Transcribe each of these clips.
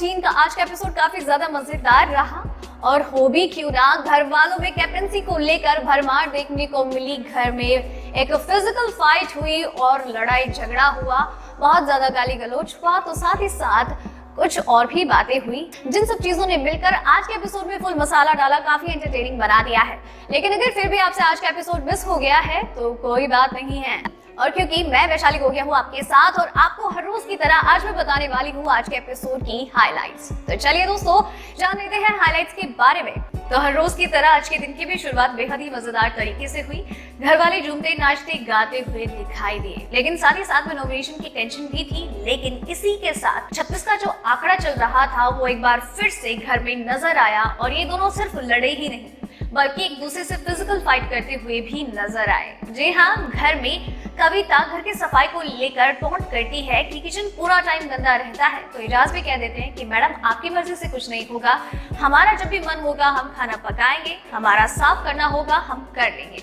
14 का आज का एपिसोड काफी ज्यादा मजेदार रहा और हो भी क्यों ना, घर वालों में कैप्टनसी को लेकर भरमार देखने को मिली। घर में एक फिजिकल फाइट हुई और लड़ाई झगड़ा हुआ, बहुत ज्यादा गाली गलौज हुआ, तो साथ ही साथ कुछ और भी बातें हुई जिन सब चीजों ने मिलकर आज के एपिसोड में फुल मसाला डाला, काफी एंटरटेनिंग बना दिया है। लेकिन अगर फिर भी आपसे आज का एपिसोड मिस हो गया है तो कोई बात नहीं है, और क्योंकि मैं वैशाली गोगिया हूँ आपके साथ और आपको हर रोज की तरह आज मैं बताने वाली हूँ आज के एपिसोड की हाइलाइट्स। तो चलिए दोस्तों जान लेते हैं हाइलाइट्स के बारे में। तो हर रोज की तरह आज के दिन की भी शुरुआत बेहद ही मजेदार तरीके से हुई। घर वाले झूमते नाचते गाते हुए दिखाई दिए, लेकिन साथ ही साथ में नॉमिनेशन की टेंशन भी थी। लेकिन इसी के साथ 36 का जो आंकड़ा चल रहा था वो एक बार फिर से घर में नजर आया और ये दोनों सिर्फ लड़े ही नहीं बल्कि एक दूसरे से फिजिकल फाइट करते हुए भी नजर आए। जी हाँ, घर में कविता घर की सफाई को लेकर टोंट करती है कि किचन पूरा टाइम गंदा रहता है, तो एजाज भी कह देते हैं कि मैडम आपकी मर्जी से कुछ नहीं होगा, हमारा जब भी मन होगा हम खाना पकाएंगे, हमारा साफ करना होगा हम कर लेंगे,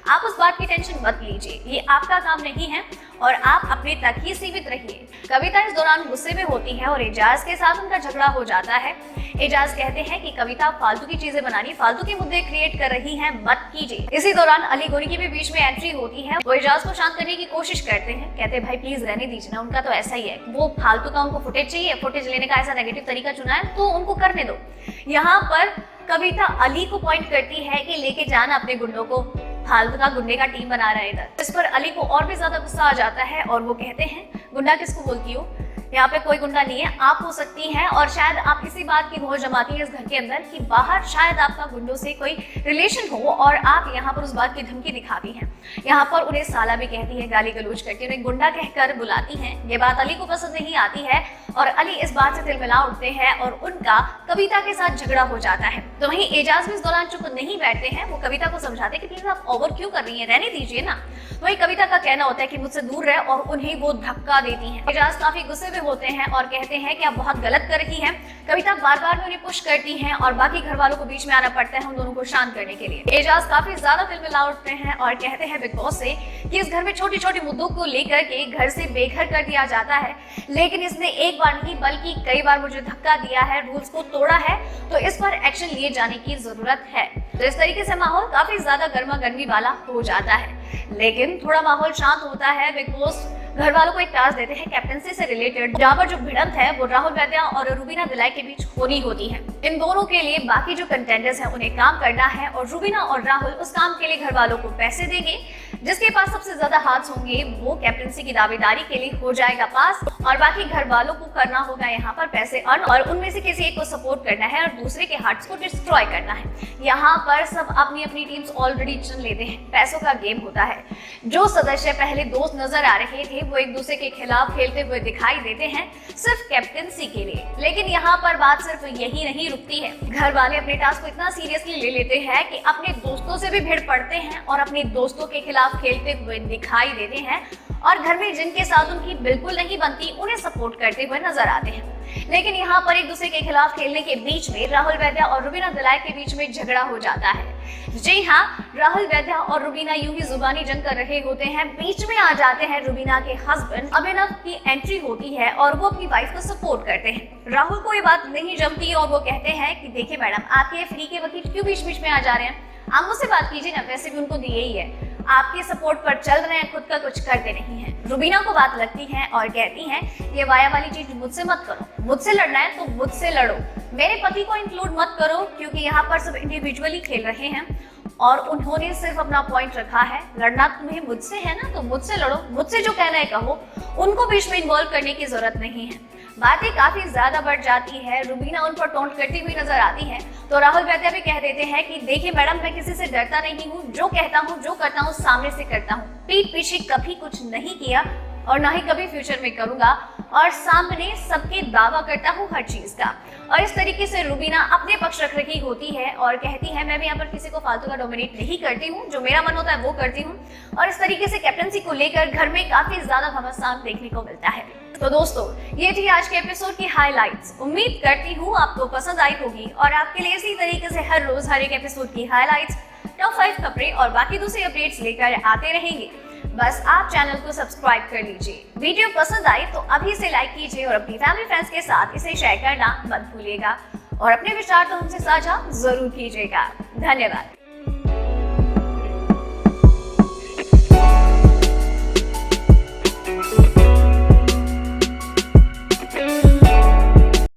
आप उस बात की टेंशन मत लीजिए, ये आपका काम नहीं है और आप अपने तक ही सीमित रहिए। कविता इस दौरान गुस्से में होती है और एजाज के साथ उनका झगड़ा हो जाता है। एजाज कहते हैं कि कविता फालतू की चीजें बनानी, फालतू के मुद्दे क्रिएट कर रही है, मत कीजिए। इसी दौरान अली गोरी की भी बीच में एंट्री होती है। वो एजाज को शांत करने की कोशिश करते हैं, कहते हैं भाई प्लीज रहने दीजिए ना, उनका तो ऐसा ही है, वो फालतू का उनको फुटेज चाहिए, फुटेज लेने का ऐसा नेगेटिव तरीका चुना है तो उनको करने दो। यहाँ पर कविता अली को पॉइंट करती है कि लेके जाना अपने गुंडों को, फालतू का गुंडे का टीम बना रहा है इधर। इस पर अली को और भी ज्यादा गुस्सा आ जाता है और वो कहते हैं गुंडा किसको बोलती हो, यहाँ पे कोई गुंडा नहीं है, आप हो सकती हैं और शायद आप इसी बात की मोह जमाती है इस घर के अंदर कि बाहर शायद आपका गुंडों से कोई रिलेशन हो और आप यहाँ पर उस बात की धमकी दिखाती हैं। यहाँ पर उन्हें साला भी कहती है, गाली गलौज करके उन्हें गुंडा कहकर बुलाती हैं। ये बात अली को पसंद नहीं आती है और अली इस बात से तिलमिला उठते हैं और उनका कविता के साथ झगड़ा हो जाता है। तो वहीं एजाज भी इस दौरान चुप नहीं बैठते हैं, वो कविता को समझाते कि प्लीज आप ओवर क्यों कर रही हैं, रहने दीजिए ना। वही कविता का कहना होता है कि मुझसे दूर रहे और उन्हें वो धक्का देती हैं। एजाज काफी गुस्से में होते हैं और कहते हैं कि आप बहुत गलत कर रही हैं। कविता बार बार उन्हें पुश करती हैं और बाकी घर वालों को बीच में आना पड़ता है उन दोनों को शांत करने के लिए। एजाज काफी ज्यादा तिलमिला उठते हैं और कहते हैं बिग बॉस से कि इस घर में छोटी छोटी मुद्दों को लेकर के घर से बेघर कर दिया जाता है, लेकिन इसने एक बार नहीं बल्कि कई बार मुझे धक्का दिया है, रूल्स को तोड़ा है, तो इस पर एक्शन लिए जाने की जरूरत है। तो इस तरीके से माहौल काफी ज्यादा गर्मा गर्मी वाला हो जाता है। लेकिन थोड़ा माहौल शांत होता है। बिग बॉस घर वालों को एक टास्क देते हैं कैप्टनसी से रिलेटेड, जहाँ पर जो भिड़ंत है वो राहुल वैद्या और रुबीना दिलाई के बीच होनी होती है। इन दोनों के लिए बाकी जो कंटेंडर्स हैं उन्हें काम करना है और रुबीना और राहुल उस काम के लिए घर वालों को पैसे देंगे। जिसके पास सबसे ज्यादा हाथ होंगे वो कैप्टनसी की दावेदारी के लिए हो जाएगा पास और बाकी घर वालों को करना होगा यहाँ पर पैसे अर्न और उनमें से किसी एक को सपोर्ट करना है और दूसरे के हार्ट्स को डिस्ट्रॉय करना है। यहाँ पर सब अपनी अपनी टीम्स ऑलरेडी चुन लेते हैं, पैसों का गेम होता है। जो सदस्य पहले दोस्त नजर आ रहे थे वो एक दूसरे के खिलाफ खेलते हुए दिखाई देते हैं सिर्फ कैप्टनसी के लिए। लेकिन यहाँ पर बात सिर्फ यही नहीं रुकती है, घर वाले अपने टास्क को इतना सीरियसली ले लेते हैं कि अपने दोस्तों से भी भिड़ पड़ते हैं और अपने दोस्तों के खिलाफ खेलते हुए दिखाई देते हैं और घर में जिनके साथ उनकी बिल्कुल नहीं बनती उन्हें सपोर्ट करते हुए नजर आते हैं। लेकिन यहाँ पर एक दूसरे के खिलाफ खेलने के बीच में राहुल वैद्या और रुबीना दिलाई के बीच में झगड़ा हो जाता है। जी हाँ, राहुल वैद्या और रुबीना यूं ही जुबानी जंग कर रहे होते हैं, बीच में आ जाते हैं रुबीना के हस्बैंड अभिनव की एंट्री होती है और वो अपनी वाइफ को सपोर्ट करते हैं। राहुल को ये बात नहीं जमती और वो कहते हैं कि देखिए मैडम, आपके फ्री के वकील क्यों बीच बीच में आ जा रहे हैं, आप मुझसे बात कीजिए ना, पैसे भी उनको दिए ही है, आपके सपोर्ट पर चल रहे हैं, खुद का कुछ करते नहीं है। रुबीना को बात लगती है और कहती हैं ये वाया वाली चीज मुझसे मत करो, मुझसे लड़ना है तो मुझसे लड़ो, मेरे पति को इंक्लूड मत करो, क्योंकि यहाँ पर सब इंडिविजुअली खेल रहे हैं और उन्होंने सिर्फ अपना पॉइंट रखा है, लड़ना तुम्हें मुझसे है ना तो मुझसे लड़ो, मुझसे जो कहना है कहो, उनको बीच में इन्वॉल्व करने की जरूरत नहीं है। बातें काफी ज्यादा बढ़ जाती है, रुबीना उन पर टोंट करती हुई नजर आती है तो राहुल वैद्या भी कह देते हैं कि देखिए मैडम, मैं किसी से डरता नहीं हूँ, जो कहता हूँ जो करता हूँ सामने से करता हूँ, पीठ पीछे कभी कुछ नहीं किया और ना ही कभी फ्यूचर में करूंगा और सामने सबके दावा करता हूँ हर चीज का। और इस तरीके से रुबीना अपने पक्ष रख रही होती है और कहती है मैं भी यहाँ पर किसी को फालतू का डोमिनेट नहीं करती हूँ, जो मेरा मन होता है वो करती हूँ। और इस तरीके से कैप्टनसी को लेकर घर में काफी ज्यादा घमासान देखने को मिलता है। तो दोस्तों ये थी आज के एपिसोड की हाइलाइट्स। उम्मीद करती हूँ आपको पसंद आई होगी और आपके लिए इसी तरीके से हर रोज हर एक एपिसोड की हाइलाइट्स, टॉप 5 खबरें और बाकी दूसरे अपडेट्स लेकर आते रहेंगे। बस आप चैनल को सब्सक्राइब कर लीजिए। वीडियो पसंद आई तो अभी से लाइक कीजिए और अपनी फैमिली फ्रेंड्स के साथ इसे शेयर करना मत भूलिएगा और अपने विचार तो हमसे साझा जरूर कीजिएगा। धन्यवाद।